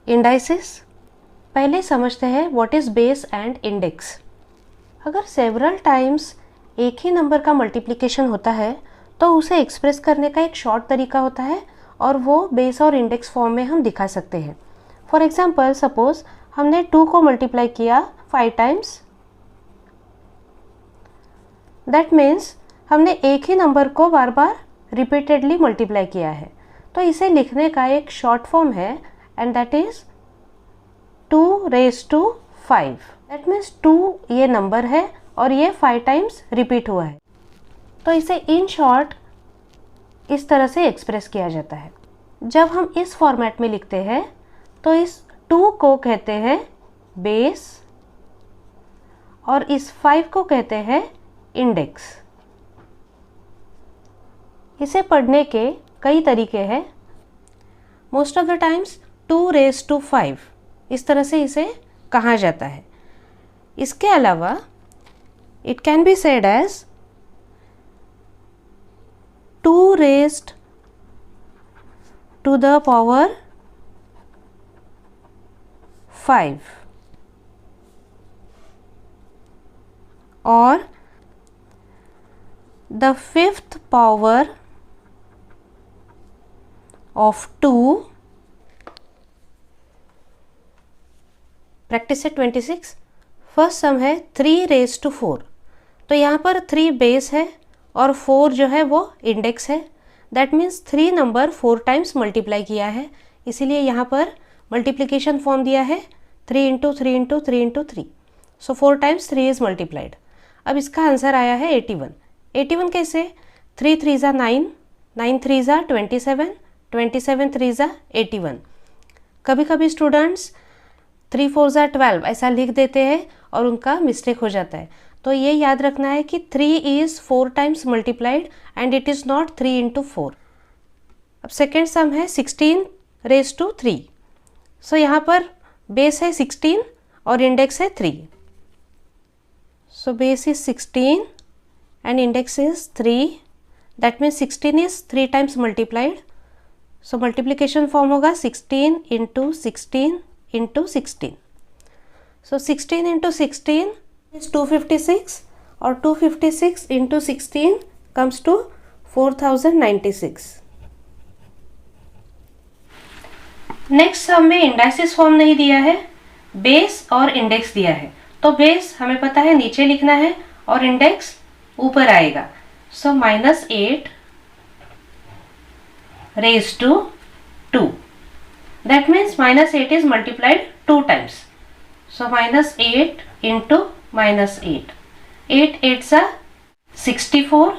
Indices. पहले समझते हैं what is base and index. अगर सेवरल टाइम्स एक ही नंबर का मल्टीप्लिकेशन होता है तो उसे एक्सप्रेस करने का एक शॉर्ट तरीका होता है और वो बेस और इंडेक्स फॉर्म में हम दिखा सकते हैं। फॉर एग्जांपल सपोज हमने 2 को मल्टीप्लाई किया 5 टाइम्स, दैट मीन्स हमने एक ही नंबर को बार बार रिपीटेडली मल्टीप्लाई किया है, तो इसे लिखने का एक शॉर्ट फॉर्म है and that is 2 raise to 5। That means 2 ये नंबर है और ये 5 टाइम्स रिपीट हुआ है, तो इसे इन शॉर्ट इस तरह से एक्सप्रेस किया जाता है। जब हम इस फॉर्मेट में लिखते हैं तो इस 2 को कहते हैं बेस और इस 5 को कहते हैं इंडेक्स। इसे पढ़ने के कई तरीके हैं। Most of the times 2 raise to 5 इस तरह से इसे कहा जाता है। इसके अलावा it can be said as 2 raised to the power 5 और the 5th power of 2। Practice है 26। फर्स्ट सम है 3 रेज टू 4, तो यहाँ पर 3 बेस है और 4 जो है वो इंडेक्स है। That means 3 number 4 times multiply किया है, इसीलिए यहाँ पर मल्टीप्लिकेशन फॉर्म दिया है 3 into 3 into 3 into 3। So 4 times 3 is multiplied. अब इसका आंसर आया है 81। 81 कैसे? 3 3 ज़ा 9, 9 3 ज़ा 27, 27 3 ज़ा 81। कभी कभी स्टूडेंट्स 3 4 ज़ा 12 ऐसा लिख देते हैं और उनका मिस्टेक हो जाता है, तो ये याद रखना है कि 3 is 4 times multiplied and it is not 3 into 4। अब सेकेंड सम है 16 रेज टू 3। सो यहाँ पर बेस है 16 और इंडेक्स है 3। So base is 16 and index is 3, that means 16 is 3 times multiplied, so multiplication form होगा 16 into 16 into 16। so 16 into 16 is 256 और 256 into 16 comes to 4096। Next sum में इंडाइसिस फॉर्म नहीं दिया है, बेस और इंडेक्स दिया है। तो बेस हमें पता है नीचे लिखना है और इंडेक्स ऊपर आएगा। So -8 raise to 2, that means -8 is multiplied 2 times. So -8 into -8, 8 8 सा 64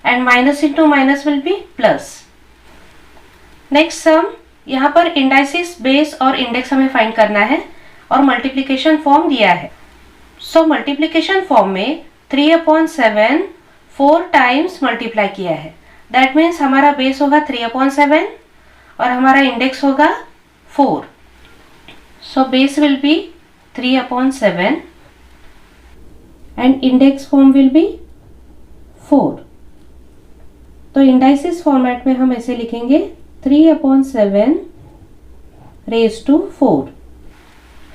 and minus into minus will be plus. Next sum, यहाँ पर इंडाइसिस, बेस और इंडेक्स हमें फाइंड करना है और मल्टीप्लिकेशन फॉर्म दिया है। सो मल्टीप्लिकेशन फॉर्म में 3/7 4 टाइम्स मल्टीप्लाई किया है, दैट मीन्स हमारा बेस होगा 3/7 और हमारा इंडेक्स होगा 4। So base will be 3/7 and index form will be 4। तो इंडाइसिस फॉर्मेट में हम ऐसे लिखेंगे 3/7 raise to 4।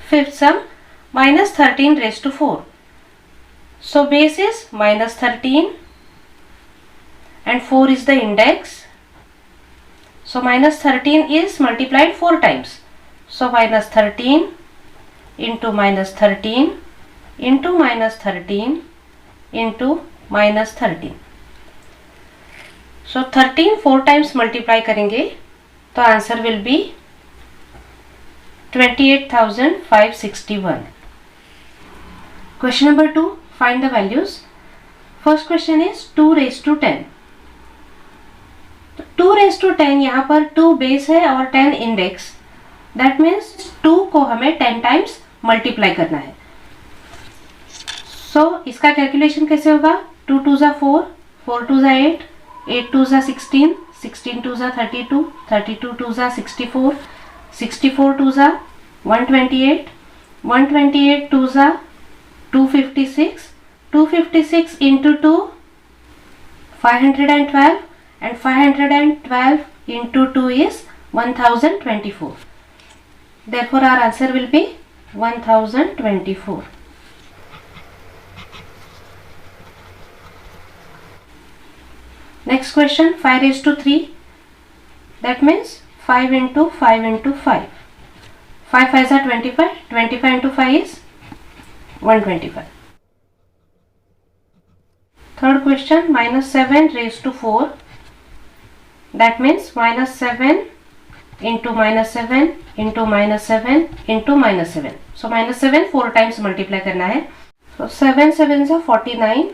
Fifth sum -13 raise to 4। So base is -13 and 4 is the index. So -13 is multiplied 4 times. So -13 into -13 into -13 into -13. So 13 4 times multiply करेंगे तो answer will be 28,561. Question number 2. Find the values. First question is 2 raised to 10. तो 2 raised to 10 यहाँ पर 2 base है और 10 index, that means 2 को हमें 10 times multiply करना है। सो इसका कैलकुलेशन कैसे होगा? 2 2 ज़ा 4, 4 2 ज़ा 8, 8 2 ज़ा 16, 16 2 ज़ा 32, 32 2 ज़ा 64, 64 2 ज़ा 128, 128 2 ज़ा 256, 256 into 2 512 and 512 into 2 is 1024. Therefore our answer will be 1024. Next question, 5 raised to 3. That means 5 into 5 into 5. 5 5s are 25. 25 into 5 is 125. Third question, minus 7 raised to 4. That means minus 7 into minus 7 into minus 7 into minus 7. So minus 7 4 times multiply करना है. So 7 7s are 49.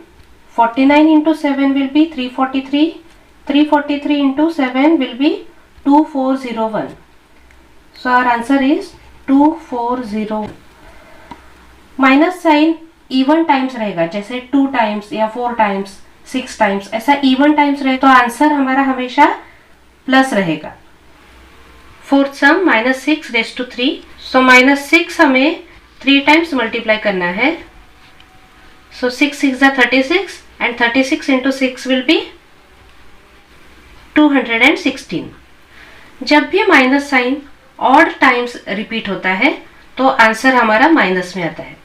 49 into 7 will be 343. 343 into 7 will be 2401. So our answer is 2401. Minus sign even times रहेगा, जैसे 2 times या 4 times 6 times, ऐसा even times रहे तो answer हमारा हमेशा प्लस रहेगा. Fourth sum minus 6 raise to 3. So minus 6 हमें 3 टाइम्स मल्टीप्लाई करना है. सो 6 6 are 36 and 36 into 6 will be 216. जब भी minus sign odd times repeat होता है तो आंसर हमारा माइनस में आता है.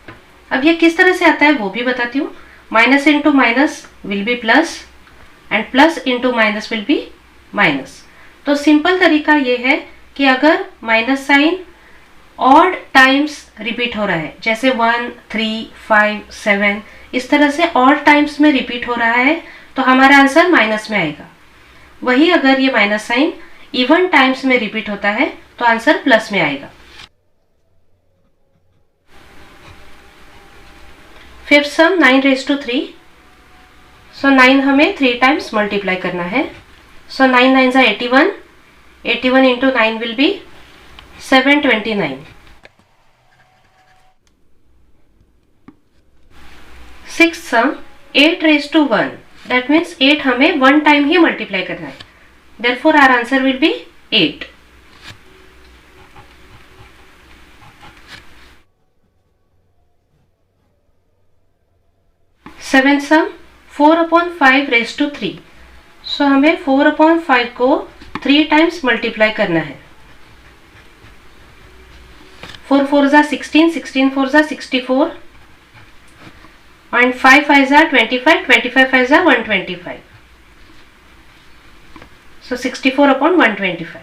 अब ये किस तरह से आता है वो भी बताती हूँ. Minus into minus will be plus and plus into minus will be minus. तो सिंपल तरीका ये है कि अगर minus sign odd times repeat हो रहा है, जैसे 1 3 5 7 इस तरह से ऑड टाइम्स में रिपीट हो रहा है तो हमारा आंसर माइनस में आएगा. वही अगर ये माइनस साइन इवन टाइम्स में रिपीट होता है तो आंसर प्लस में आएगा. Fifth sum 9 raise to 3. So 9 हमें 3 टाइम्स मल्टीप्लाई करना है. सो 9 9s are 81. 81 into 9 will be 729. Sixth sum 8 raised to 1. That means 8 हमें 1 टाइम ही मल्टीप्लाई करना है. Therefore our answer will be 8. Seventh sum 4/5 raised to 3. So हमें 4/5 को 3 टाइम्स मल्टीप्लाई करना है. 4 4s are 16. 16 4s are 64. And 5 5s are 25. 25 5s are 125. So 64/125.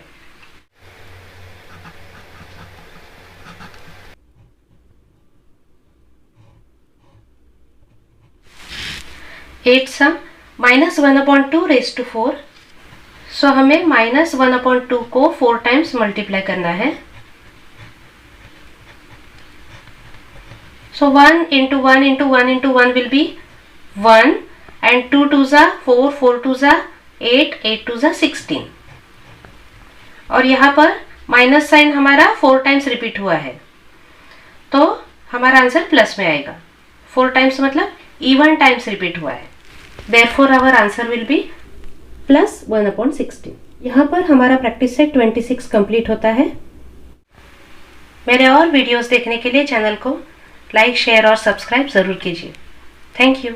Eighth sum minus 1/2 raised to 4. सो हमें minus 1/2 को 4 times multiply करना है. सो 1 into 1 into 1 into 1 will be 1 and 2 2s are 4 4 2s are 8 8 2s are 16. और यहाँ पर minus sign हमारा 4 times repeat हुआ है तो हमारा आंसर प्लस में आएगा. 4 टाइम्स मतलब इवन टाइम्स रिपीट हुआ है. Therefore our answer will be plus 1/16. यहाँ पर हमारा प्रैक्टिस सेट 26 कंप्लीट होता है. मेरे और वीडियोस देखने के लिए चैनल को लाइक शेयर और सब्सक्राइब ज़रूर कीजिए. Thank you.